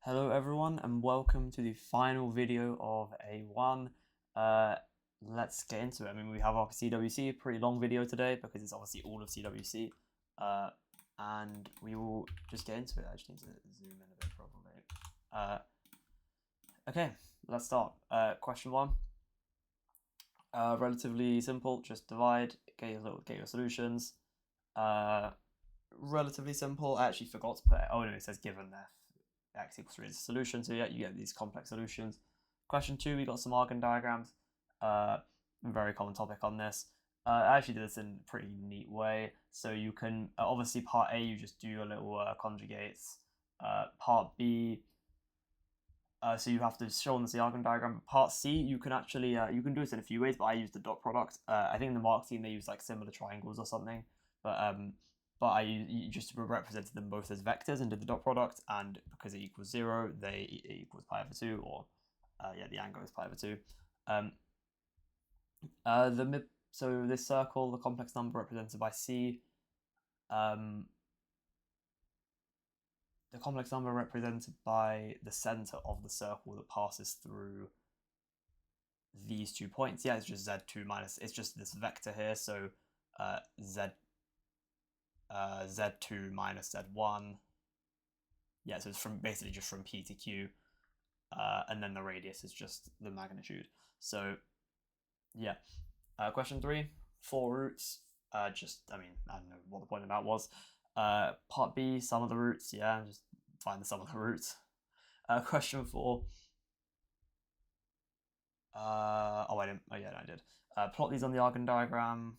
Hello everyone and welcome to the final video of A1. Let's get into it. I mean, we have our CWC, a pretty long video today because it's obviously all of CWC. And we will just get into it. I just need to zoom in a bit probably. Okay, let's start. Question 1. Relatively simple, just divide, get your solutions. Relatively simple. I actually forgot to put it. Oh no, it says given x equals 3 is a solution, so yeah, you get these complex solutions. Question 2, we got some argon diagrams. Very common topic on this. I actually did this in a pretty neat way. So you can, obviously part A, you just do your little conjugates. Part B, so you have to show on the argon diagram. Part C, you can actually, you can do this in a few ways, but I use the dot product. I think in the mark team, they use like similar triangles or something. But I just represented them both as vectors and did the dot product, and because it equals 0, it equals pi over 2, or the angle is pi over 2. So this circle, the complex number represented by C, the complex number represented by the center of the circle that passes through these 2 points. Yeah, it's just z2 minus, it's just this vector here, so z2 minus z1. Yeah, so it's basically just from P to Q, and then the radius is just the magnitude. So yeah, question 3, 4 roots. I don't know what the point of that was. Part B, sum of the roots. Yeah, just find the sum of the roots. Question 4. I did. Plot these on the argon diagram.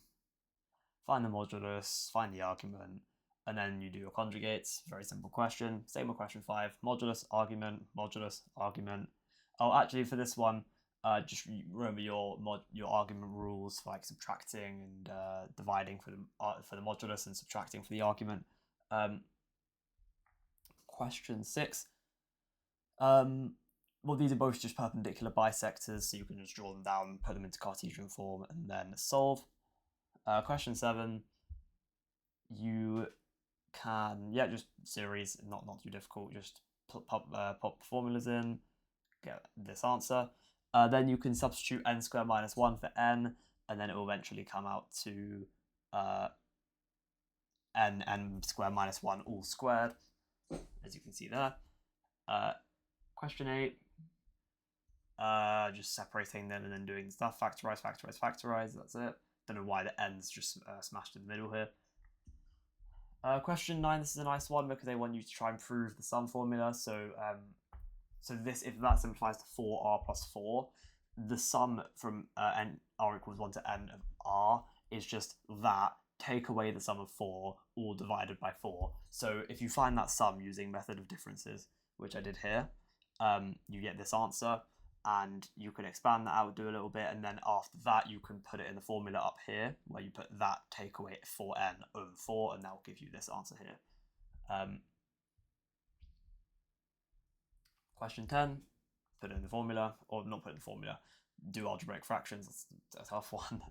Find the modulus, find the argument, and then you do your conjugates. Very simple question. Same with question 5. Modulus, argument, modulus, argument. Oh, actually, for this one, just remember your argument rules for like subtracting and dividing for the modulus and subtracting for the argument. Question 6. Well, these are both just perpendicular bisectors, so you can just draw them down, put them into Cartesian form, and then solve. Question 7, you can, just series, not too difficult, just pop formulas in, get this answer. Then you can substitute n squared minus 1 for n, and then it will eventually come out to n squared minus 1 all squared, as you can see there. Question 8, just separating them and then doing stuff, factorize, that's it. Don't know why the n's just smashed in the middle here. Question 9, this is a nice one because they want you to try and prove the sum formula. So this, if that simplifies to 4r plus 4, the sum from n r equals 1 to n of r is just that, take away the sum of 4, all divided by 4. So if you find that sum using method of differences, which I did here, you get this answer. And you can expand that out, do a little bit, and then after that you can put it in the formula up here, where you put that take away 4n over 4, and that will give you this answer here. Question 10, put it in the formula, or not put it in the formula, do algebraic fractions, that's a tough one.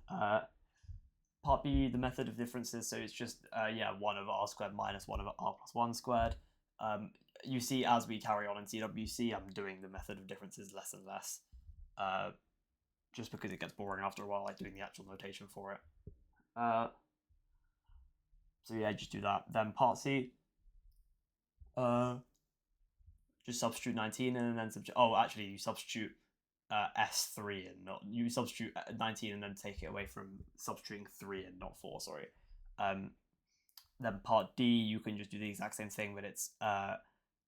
Part B, the method of differences, so it's just 1 over r squared minus 1 over r plus 1 squared. You see, as we carry on in CWC, I'm doing the method of differences less and less, just because it gets boring after a while, like doing the actual notation for it. So yeah, just do that. Then part C, just substitute 19 and then you substitute S3 and not, you substitute 19 and then take it away from substituting 3 and not 4, sorry. Then part D, you can just do the exact same thing, but it's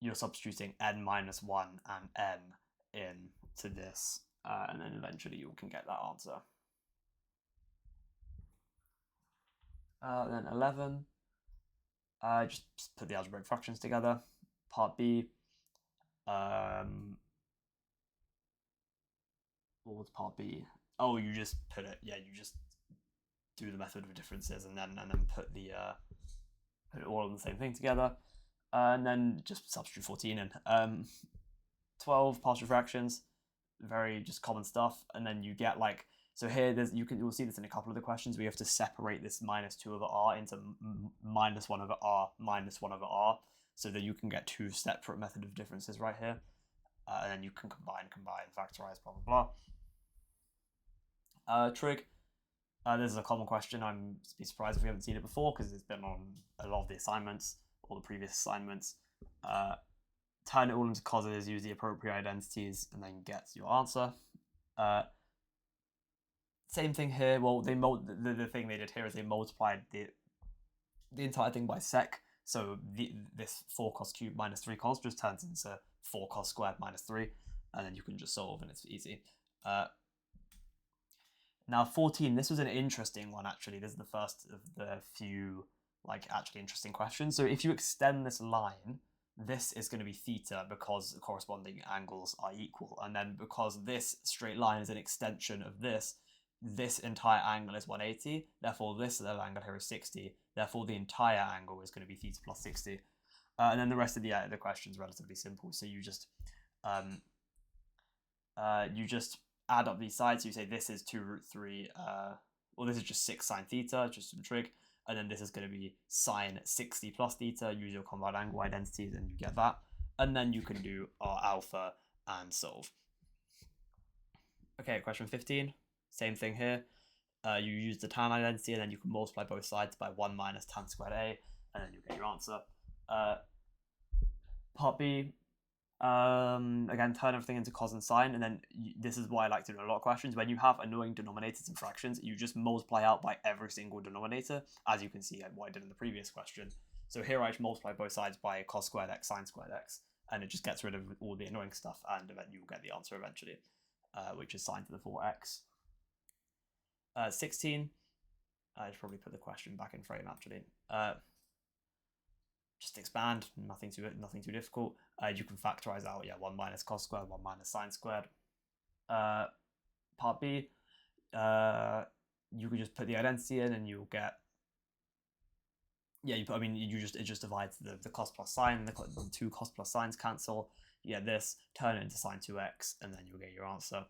you're substituting n minus 1 and n into this, and then eventually you can get that answer. Then 11, just put the algebraic fractions together. Part B, what was part B? Oh, you just put it, you just do the method of differences and then put put it all on the same thing together. And then just substitute 14 in. 12, partial fractions, very just common stuff. And then you get like, so here you'll see this in a couple of the questions. We have to separate this minus 2 over r into minus 1 over r minus 1 over r. so that you can get two separate method of differences right here, and then you can combine, factorize, blah blah blah. Trig. This is a common question. I'm surprised if we haven't seen it before because it's been on a lot of the assignments, all the previous assignments. Turn it all into causes, use the appropriate identities, and then get your answer. Same thing here. Well, the thing they did here is they multiplied the entire thing by sec. So this 4 cos cubed minus 3 cos just turns into 4 cos squared minus 3, and then you can just solve, and it's easy. Now 14, this was an interesting one actually. This is the first of the few actually interesting questions. So if you extend this line, this is going to be theta because the corresponding angles are equal, and then because this straight line is an extension of this entire angle is 180, therefore this little angle here is 60, therefore the entire angle is going to be theta plus 60. And then the rest of the question is relatively simple. So you just add up these sides. So you say this is 2 root 3, well this is just 6 sine theta, just some trig, and then this is going to be sine 60 plus theta, use your combined angle identities and you get that. And then you can do our alpha and solve. Okay, question 15. Same thing here. You use the tan identity and then you can multiply both sides by 1 minus tan squared a, and then you get your answer. Part B, again, turn everything into cos and sine, and then this is why I like to do a lot of questions. When you have annoying denominators and fractions, you just multiply out by every single denominator, as you can see what I did in the previous question. So here I just multiply both sides by cos squared x, sine squared x, and it just gets rid of all the annoying stuff, and then you'll get the answer eventually, which is sine to the 4x. 16, I should probably put the question back in frame actually. Just expand, nothing too difficult. You can factorize out 1 minus cos squared, 1 minus sine squared. Part B, you can just put the identity in and you'll get, it just divides the cos plus sine, the 2 cos plus sines cancel, you get this, turn it into sine 2x, and then you'll get your answer.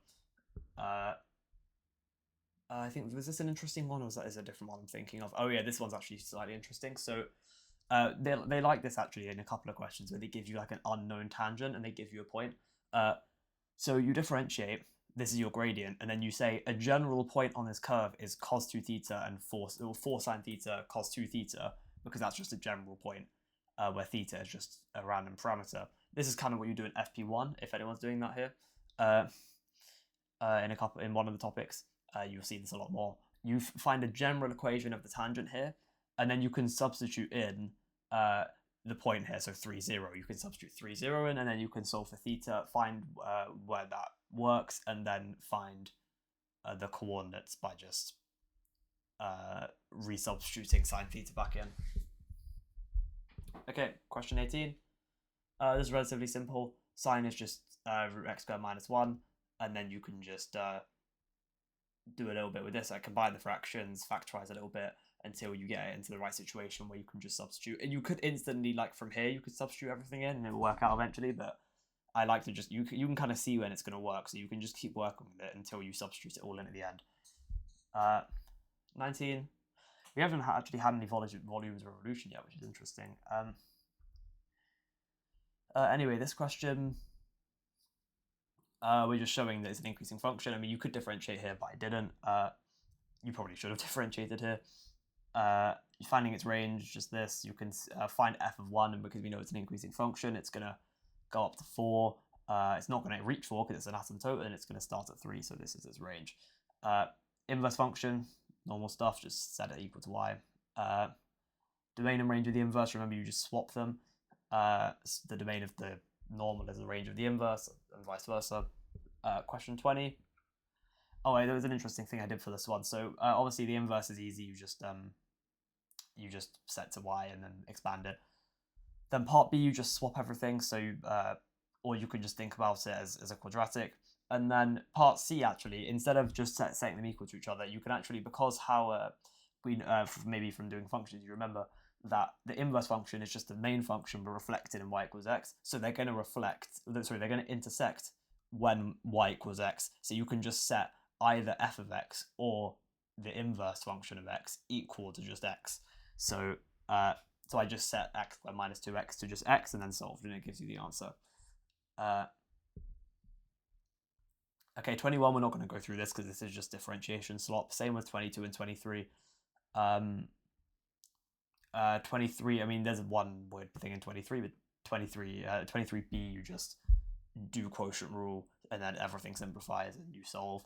I think, was this an interesting one, or is that a different one I'm thinking of? Oh yeah, this one's actually slightly interesting. So they like this actually in a couple of questions where they give you an unknown tangent and they give you a point. So you differentiate, this is your gradient, and then you say a general point on this curve is cos 2 theta and 4 sine theta cos 2 theta, because that's just a general point where theta is just a random parameter. This is kind of what you do in FP1 if anyone's doing that here. In one of the topics. You'll see this a lot more. You find a general equation of the tangent here, and then you can substitute in the point here, so 3, 0. You can substitute 3, 0 in, and then you can solve for theta, find where that works, and then find the coordinates by just resubstituting sine theta back in. Okay, question 18. This is relatively simple. Sine is just root x squared minus 1, and then you can just do a little bit with this. I combine the fractions, factorize a little bit until you get it into the right situation where you can just substitute. And you could instantly, from here, you could substitute everything in and it will work out eventually, but I like to just, you can kind of see when it's going to work, so you can just keep working with it until you substitute it all in at the end. 19. We haven't actually had any volumes of revolution yet, which is interesting. Anyway, this question, we're just showing that it's an increasing function. I mean, you could differentiate here, but I didn't. You probably should have differentiated here. Finding its range, just this. You can find f of 1, and because we know it's an increasing function, it's going to go up to 4. It's not going to reach 4 because it's an asymptote, and it's going to start at 3, so this is its range. Inverse function, normal stuff, just set it equal to y. Domain and range of the inverse, remember you just swap them. The domain of the normal is the range of the inverse, and vice versa. Question 20. Oh wait, there was an interesting thing I did for this one. So obviously the inverse is easy. You just set to y and then expand it. Then part B, you just swap everything. So or you can just think about it as a quadratic. And then part C, actually, instead of just setting them equal to each other, you can actually, because how maybe from doing functions, you remember that the inverse function is just the main function but reflected in y equals x. So they're going to intersect when y equals x. So you can just set either f of x or the inverse function of x equal to just x. So So I just set x squared minus 2x to just x and then solved, and it gives you the answer. Okay, 21, we're not going to go through this because this is just differentiation slop. Same with 22 and 23. 23, I mean, there's one word thing in 23, but 23b, you just do quotient rule, and then everything simplifies, and you solve.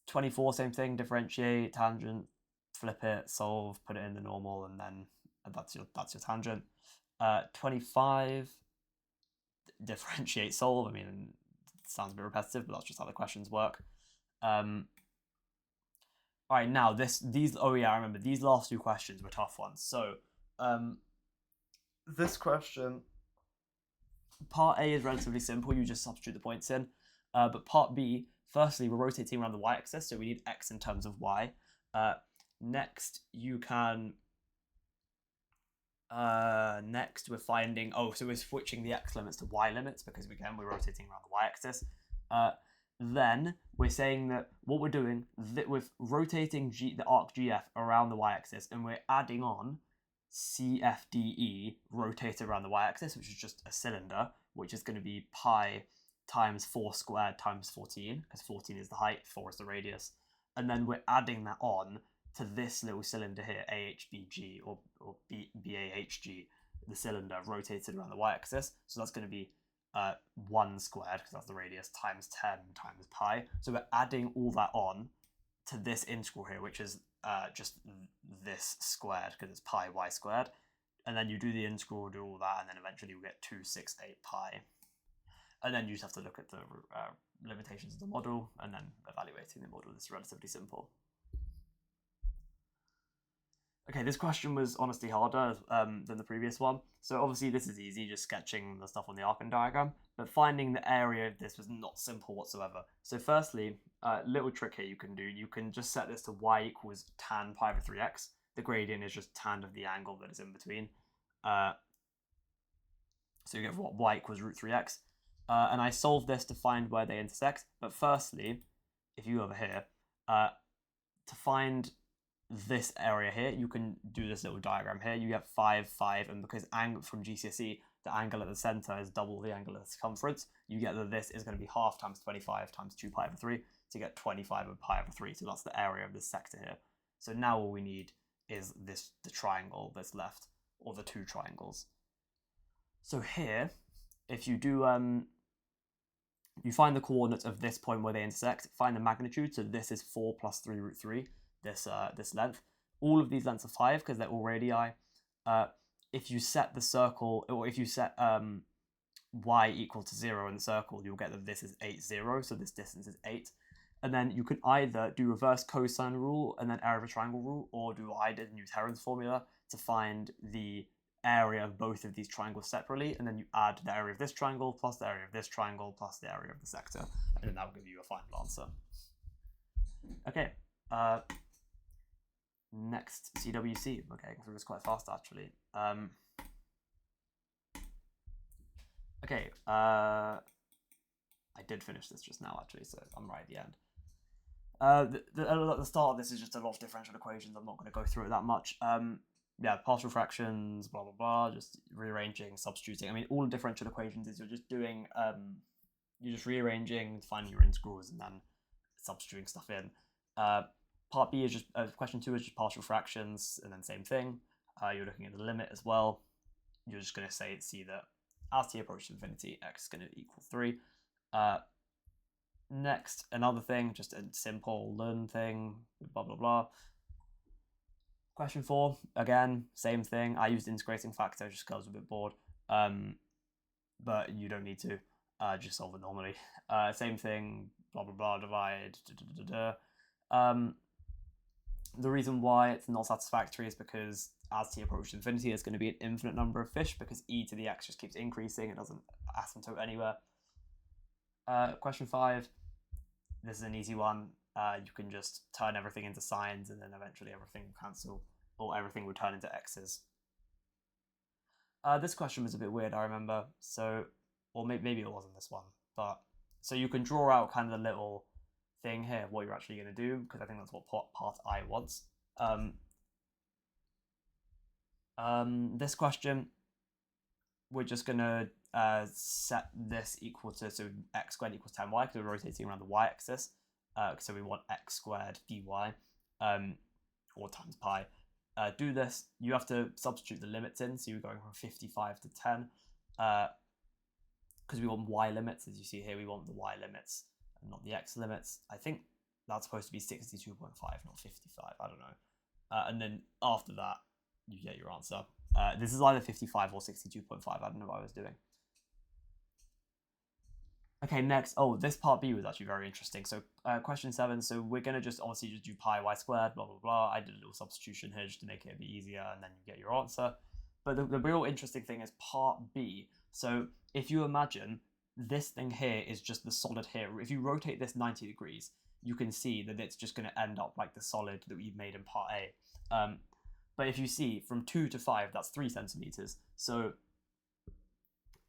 24, same thing, differentiate, tangent, flip it, solve, put it in the normal, and then that's your tangent. 25, differentiate, solve. I mean, it sounds a bit repetitive, but that's just how the questions work. All right, now oh yeah, I remember these last two questions were tough ones. So, this question, part A is relatively simple. You just substitute the points in. But part B, firstly, we're rotating around the y-axis, so we need x in terms of y. Next, you can. Next, we're finding. Oh, so we're switching the x limits to y limits because again we're rotating around the y-axis. Then we're saying that what we're doing with rotating the arc GF around the y-axis, and we're adding on CFDE rotated around the y-axis, which is just a cylinder, which is going to be pi times 4 squared times 14, because 14 is the height, 4 is the radius. And then we're adding that on to this little cylinder here, AHBG or BAHG, the cylinder rotated around the y-axis. So that's going to be 1 squared, because that's the radius, times 10 times pi. So we're adding all that on to this integral here, which is just this squared, because it's pi y squared. And then you do the integral, do all that, and then eventually you get 268 pi. And then you just have to look at the limitations of the model, and then evaluating the model is relatively simple. Okay, this question was honestly harder than the previous one. So obviously this is easy, just sketching the stuff on the Arkin diagram, but finding the area of this was not simple whatsoever. So firstly, little trick here you can do, you can just set this to y equals tan pi over 3x. The gradient is just tan of the angle that is in between. So you get what y equals root 3x. And I solved this to find where they intersect. But firstly, if you go over here, to find this area here, you can do this little diagram here. You get 5, 5, and because angle from GCSE, the angle at the center is double the angle at the circumference, you get that this is going to be half times 25 times 2 pi over 3 to get 25 over pi over 3. So that's the area of this sector here. So now all we need is the triangle that's left, or the two triangles. So here, if you do, you find the coordinates of this point where they intersect, find the magnitude. So this is 4 plus 3 root 3. This length. All of these lengths are 5 because they're all radii. If you set the circle, or if you set y equal to 0 in the circle, you'll get that this is 8, 0, so this distance is 8. And then you can either do reverse cosine rule and then area of a triangle rule, or do what I did in Newton's formula to find the area of both of these triangles separately, and then you add the area of this triangle plus the area of this triangle plus the area of the sector, and then that will give you a final answer. Okay. Next, CWC. We're getting through this quite fast, actually. Okay, I did finish this just now, actually, so I'm right at the end. At the start of this is just a lot of differential equations. I'm not going to go through it that much. Yeah, partial fractions, blah, blah, blah, just rearranging, substituting. I mean, all differential equations is you're just doing, you're just rearranging, finding your integrals, and then substituting stuff in. Part B is just, question 2 is just partial fractions, and then same thing. You're looking at the limit as well. You're just going to see that as t approaches infinity, x is going to equal 3. Next, another thing, just a simple learn thing, blah, blah, blah. Question 4, again, same thing. I used integrating factor just because I was a bit bored, but you don't need to, just solve it normally. Same thing, blah, blah, blah, divide, the reason why it's not satisfactory is because as t approaches infinity, there's going to be an infinite number of fish because e to the x just keeps increasing. It doesn't asymptote anywhere. Question 5, this is an easy one. You can just turn everything into sines, and then eventually everything will cancel, or everything will turn into x's. This question was a bit weird, I remember. So, or maybe it wasn't this one, but so you can draw out kind of the little thing here, what you're actually going to do, because I think that's what part I wants. This question, we're just going to set this equal to, so x squared equals 10y, because we're rotating around the y-axis. So we want x squared dy, or times pi. Do this, you have to substitute the limits in, so you're going from 55 to 10, because we want y limits, as you see here, we want the y limits, and not the x limits. I think that's supposed to be 62.5, not 55, I don't know. And then after that, you get your answer. This is either 55 or 62.5, I don't know what I was doing. Okay, next, oh, this part B was actually very interesting. So question 7, so we're going to just obviously just do pi y squared, blah, blah, blah. I did a little substitution here just to make it a bit easier, and then you get your answer. But the real interesting thing is part B. So if you imagine this thing here is just the solid here, if you rotate this 90 degrees, you can see that it's just going to end up like the solid that we made in part A. But if you see from 2 to 5, that's 3 centimeters.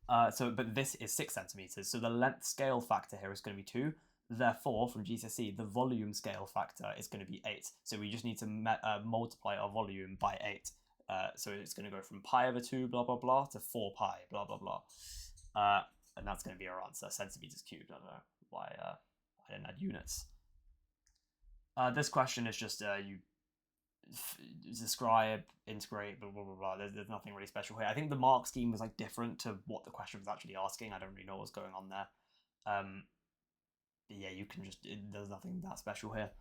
But this is 6 centimeters. So the length scale factor here is going to be 2. Therefore, from GCSE, the volume scale factor is going to be 8. So we just need to multiply our volume by 8. So it's going to go from pi over 2, blah, blah, blah, to 4 pi, blah, blah, blah. And that's going to be our answer, centimeters cubed. I don't know why I didn't add units. This question is just you describe, integrate, blah, blah, blah, blah. There's nothing really special here. I think the mark scheme was like different to what the question was actually asking. I don't really know what's going on there. Yeah, you can just, there's nothing that special here.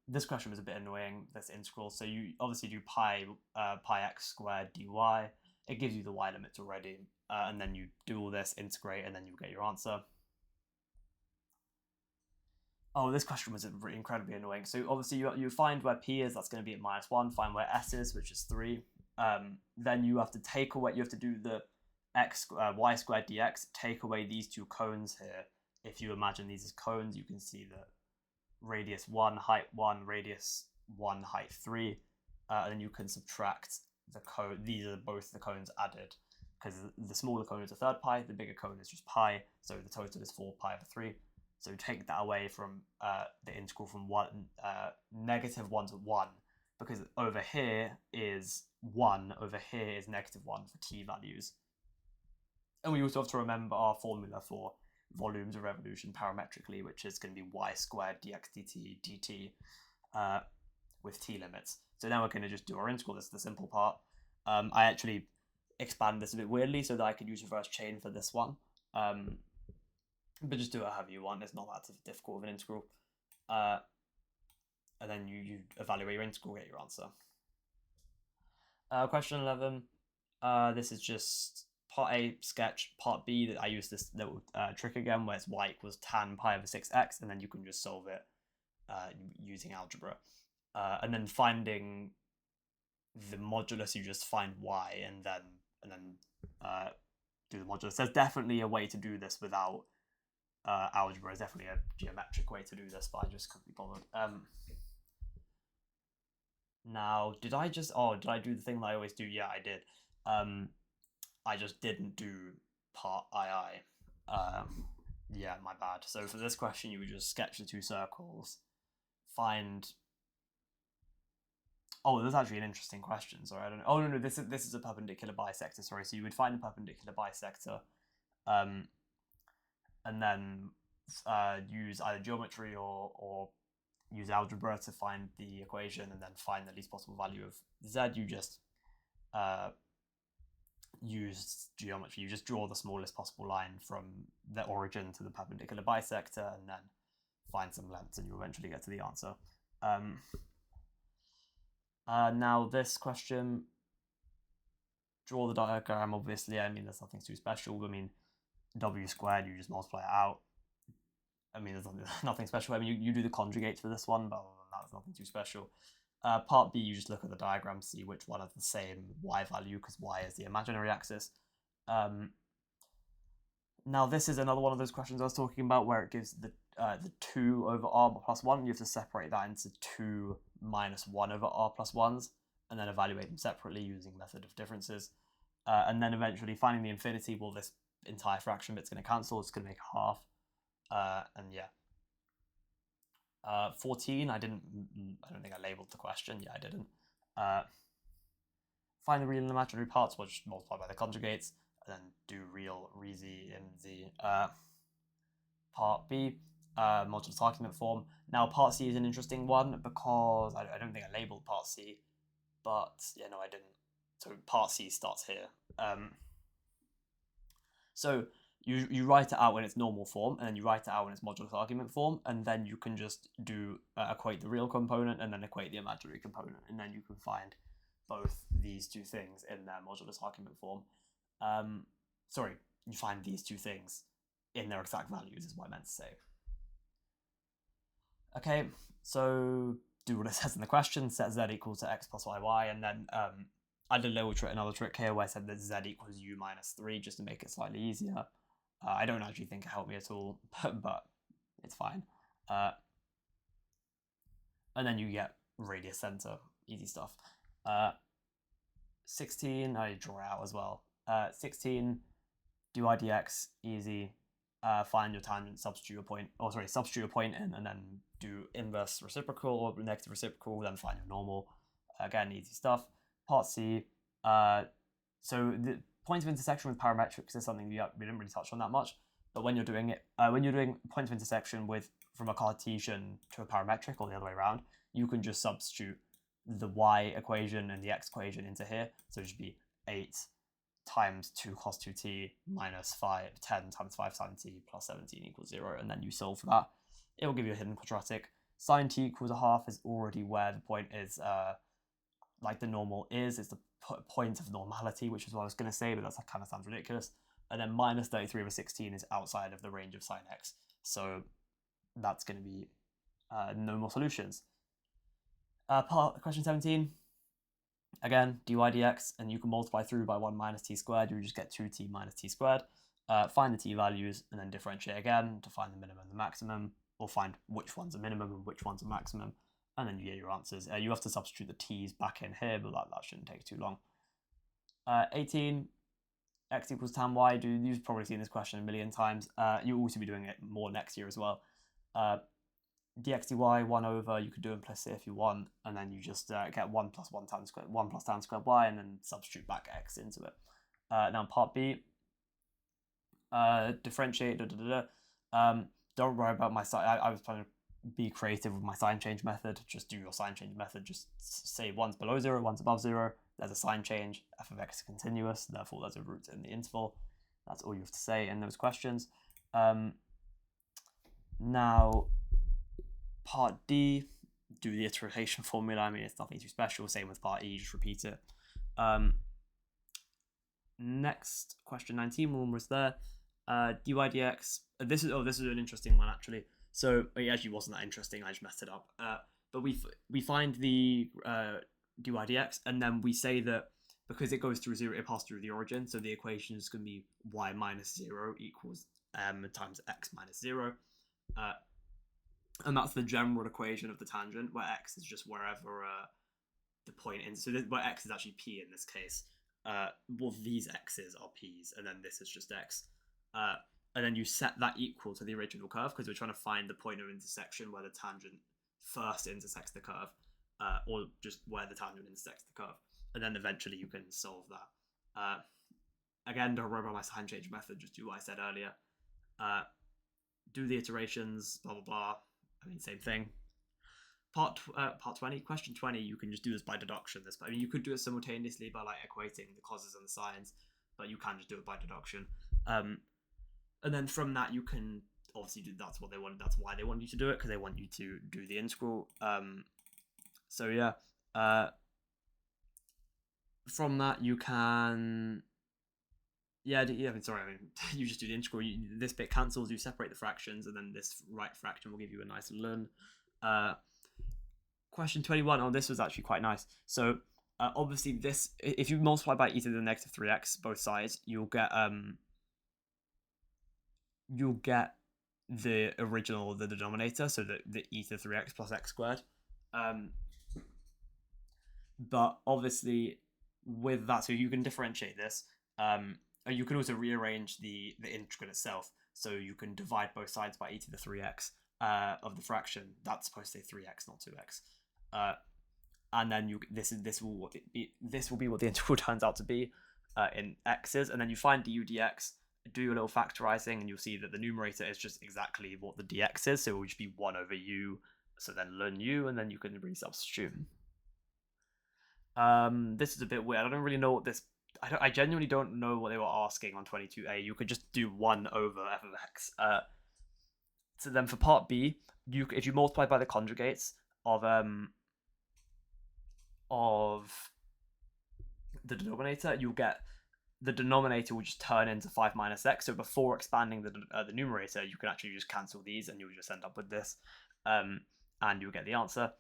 This question was a bit annoying, this integral. So you obviously do pi x squared dy. It gives you the y limits already. And then you do all this, integrate, and then you get your answer. Oh, this question was incredibly annoying. So obviously you find where p is, that's going to be at -1. Find where s is, which is 3. Then you have to take away, you have to do the y squared dx, take away these two cones here. If you imagine these as cones, you can see that radius 1, height 1, radius 1, height 3. And then you can subtract the cone. These are both the cones added, because the smaller cone is a third pi, the bigger cone is just pi, so the total is 4 pi over 3. So take that away from the integral from -1 to 1, because over here is 1, over here is -1 for t values. And we also have to remember our formula for volumes of revolution parametrically, which is going to be y squared dx dt with t limits. So now we're going to just do our integral. This is the simple part. I actually expand this a bit weirdly so that I could use reverse chain for this one. But just do it however you want. It's not that difficult of an integral. And then you evaluate your integral, get your answer. Question 11. This is just part A sketch. Part B, that I use this little trick again, where it's y equals tan pi over 6x, and then you can just solve it using algebra. And then finding the modulus, you just find y and then do the modulus. There's definitely a way to do this without algebra. Is definitely a geometric way to do this, but I just couldn't be bothered. Now, did I do the thing that I always do? Yeah, I did. I just didn't do part II. Yeah, my bad. So for this question, you would just sketch the two circles, find. Oh, there's actually an interesting question. Sorry, I don't know. Oh no, this is a perpendicular bisector. Sorry, so you would find a perpendicular bisector, and then use either geometry or use algebra to find the equation, and then find the least possible value of z. You just use geometry. You just draw the smallest possible line from the origin to the perpendicular bisector, and then find some lengths, and you eventually get to the answer. Now this question, draw the diagram. Obviously, I mean, there's nothing too special. I mean, w squared, you just multiply it out. I mean, there's nothing special. I mean, you do the conjugates for this one, but that's nothing too special. Part B, you just look at the diagram, see which one has the same y value, because y is the imaginary axis. Now this is another one of those questions I was talking about, where it gives the 2 over r plus 1. You have to separate that into 2 minus 1 over r plus 1s, and then evaluate them separately using method of differences. And then eventually finding the infinity. Well, this entire fraction bit's going to cancel. It's going to make half. And yeah. 14, I don't think I labeled the question. Yeah, I didn't. find the real and imaginary parts, we'll just multiply by the conjugates, and then do real Rezi in the part B, modulus argument form. Now, part C is an interesting one because I don't think I labeled part C, but yeah, no, I didn't. So part C starts here. So you write it out when it's normal form, and then you write it out when it's modulus argument form, and then you can just do equate the real component and then equate the imaginary component, and then you can find both these two things in their modulus argument form. Sorry, you find these two things in their exact values is what I meant to say. Okay, so do what it says in the question, set z equal to x plus y, and then I did another trick here where I said that z equals u minus 3 just to make it slightly easier. I don't actually think it helped me at all, but it's fine. And then you get radius center, easy stuff. 16, I draw out as well. 16, do I dx, easy. Find your tangent, substitute a point in, and then do inverse reciprocal or negative reciprocal, then find your normal. Again, easy stuff. Part C, so the points of intersection with parametrics is something we didn't really touch on that much, but when you're doing it, when you're doing points of intersection from a Cartesian to a parametric or the other way around, you can just substitute the y equation and the x equation into here, so it should be 8 times 2 cos 2t minus 10 times 5 sin t plus 17 equals 0, and then you solve for that. It will give you a hidden quadratic. Sin t equals a half is already where the point is, like the normal is. It's the point of normality, which is what I was going to say, but that kind of sounds ridiculous. And then minus 33 over 16 is outside of the range of sin x. So that's going to be no more solutions. Question 17. Again, dy dx, and you can multiply through by 1 minus t squared. You just get 2t minus t squared. Find the t values, and then differentiate again to find the minimum and the maximum, or find which one's a minimum and which one's a maximum, and then you get your answers. You have to substitute the t's back in here, but that shouldn't take too long. 18, x equals tan y. You've probably seen this question a million times. You'll also be doing it more next year as well. Dx dy 1 over, you could do implicit if you want, and then you just get 1 plus tan squared y, and then substitute back x into it. Now part B, differentiate, don't worry about my sign. I was trying to be creative with my sign change method. Just do your sign change method. Just say one's below 0, one's above 0. There's a sign change. F of x is continuous, therefore there's a root in the interval. That's all you have to say in those questions. Now, part D, do the iteration formula. I mean, it's nothing too special. Same with part E, just repeat it. Next, question 19, we're almost there. Dy dx. This is an interesting one actually. So it actually wasn't that interesting. I just messed it up. But we find the dy dx, and then we say that because it goes through 0, it passes through the origin. So the equation is going to be y minus 0 equals m times x minus 0. And that's the general equation of the tangent, where x is just wherever the point is. So where x is actually p in this case. Well, these x's are p's, and then this is just x. And then you set that equal to the original curve, because we're trying to find the point of intersection where the tangent first intersects the curve, or just where the tangent intersects the curve. And then eventually you can solve that. Again, don't worry about my sign change method, just do what I said earlier. Do the iterations, blah, blah, blah. I mean, same thing. Part 20, question 20, you can just do this by deduction. I mean, you could do it simultaneously by like equating the causes and the sines, but you can just do it by deduction. And then from that, you can obviously do, that's why they want you to do it, because they want you to do the integral. So yeah, from that you can, you just do the integral. This bit cancels, you separate the fractions, and then this right fraction will give you a nice ln. Question 21, oh, this was actually quite nice. So obviously this, if you multiply by e to the negative 3x both sides, you'll get the original, the denominator, so the e to the 3x plus x squared. But obviously with that, so you can differentiate this. You can also rearrange the integral itself, so you can divide both sides by e to the 3x of the fraction. That's supposed to say 3x, not 2x. and then this will be what the integral turns out to be in x's, and then you find du dx, do your little factorizing, and you'll see that the numerator is just exactly what the dx is, so it will just be 1 over u, so then ln u, and then you can resubstitute. This is a bit weird. I don't really know what this. I genuinely don't know what they were asking on 22a. You could just do 1 over f of x. So then for part b, if you multiply by the conjugates of the denominator, you'll get the denominator will just turn into 5 minus x. So before expanding the numerator, you can actually just cancel these, and you'll just end up with this, and you'll get the answer.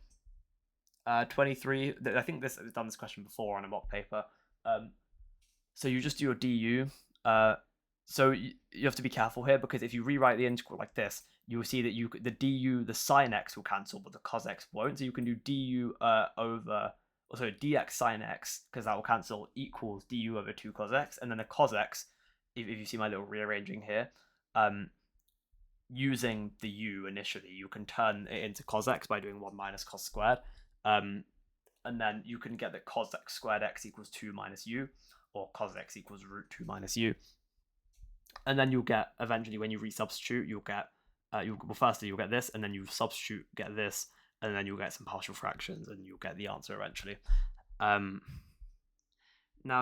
23. I think I've done this question before on a mock paper. So you just do your du. So you have to be careful here, because if you rewrite the integral like this, you will see that the du, the sine x will cancel, but the cos x won't. So you can do du dx sine x, because that will cancel, equals du over 2 cos x, and then the cos x, if you see my little rearranging here, using the u initially, you can turn it into cos x by doing 1 minus cos squared, and then you can get that cos x squared x equals 2 minus u, or cos x equals root 2 minus u, and then you'll get, eventually when you resubstitute, you'll get firstly you'll get this, and then you substitute, get this, and then you'll get some partial fractions, and you'll get the answer eventually. Now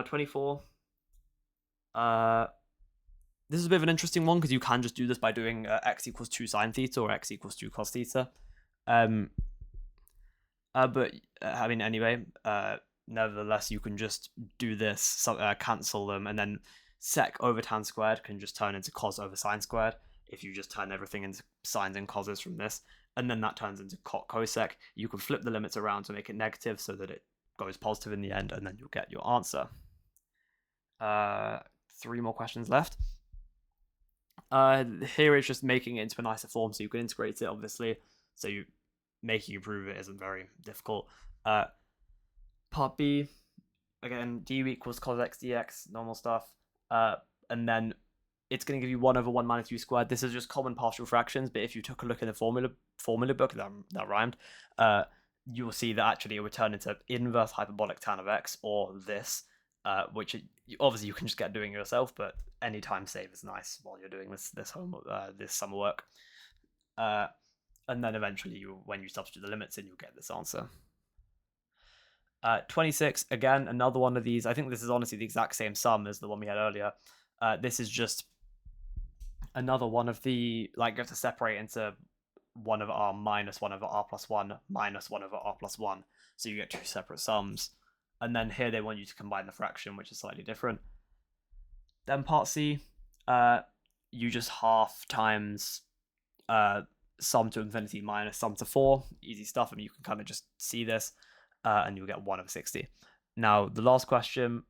24. This is a bit of an interesting one, because you can just do this by doing x equals 2 sine theta or x equals 2 cos theta. But I mean, anyway, nevertheless, you can just do this, cancel them, and then sec over tan squared can just turn into cos over sine squared if you just turn everything into sines and coses from this, and then that turns into cot cosec. You can flip the limits around to make it negative so that it goes positive in the end, and then you'll get your answer. 3 more questions left. Here it's just making it into a nicer form, so you can integrate it, obviously. So making you prove it isn't very difficult. Part B, again, du equals cos x dx, normal stuff. And then it's going to give you 1 over 1 minus u squared. This is just common partial fractions, but if you took a look in the formula book, that rhymed, you'll see that actually it would turn into inverse hyperbolic tan of x, or this, which obviously you can just get doing yourself, but any time save is nice while you're doing this summer work. And then eventually, when you substitute the limits in, you'll get this answer. 26, again, another one of these. I think this is honestly the exact same sum as the one we had earlier. This is just another one of the, like, you have to separate into 1 over r minus 1 over r plus 1 minus 1 over r plus 1. So you get 2 separate sums. And then here they want you to combine the fraction, which is slightly different. Then part C, you just half times sum to infinity minus sum to 4. Easy stuff. I mean, you can kind of just see this, and you'll get 1 over 60. Now, the last question,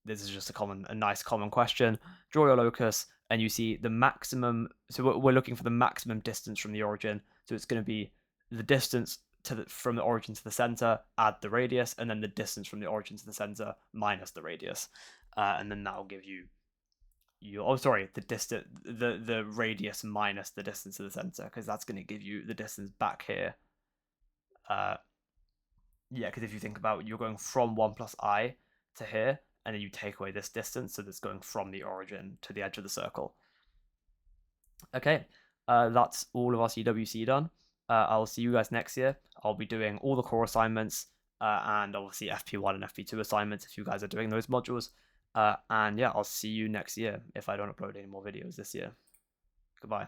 this is just a nice common question. Draw your locus, and you see the maximum. So we're looking for the maximum distance from the origin. So it's going to be the distance from the origin to the center, add the radius, and then the distance from the origin to the center minus the radius, and then that will give you the distance, the radius minus the distance to the center, because that's going to give you the distance back here. Because if you think about it, you're going from 1 plus I to here, and then you take away this distance, so that's going from the origin to the edge of the circle. Okay, that's all of our CWC done. I'll see you guys next year. I'll be doing all the core assignments, and obviously FP1 and FP2 assignments if you guys are doing those modules. And yeah, I'll see you next year if I don't upload any more videos this year. Goodbye.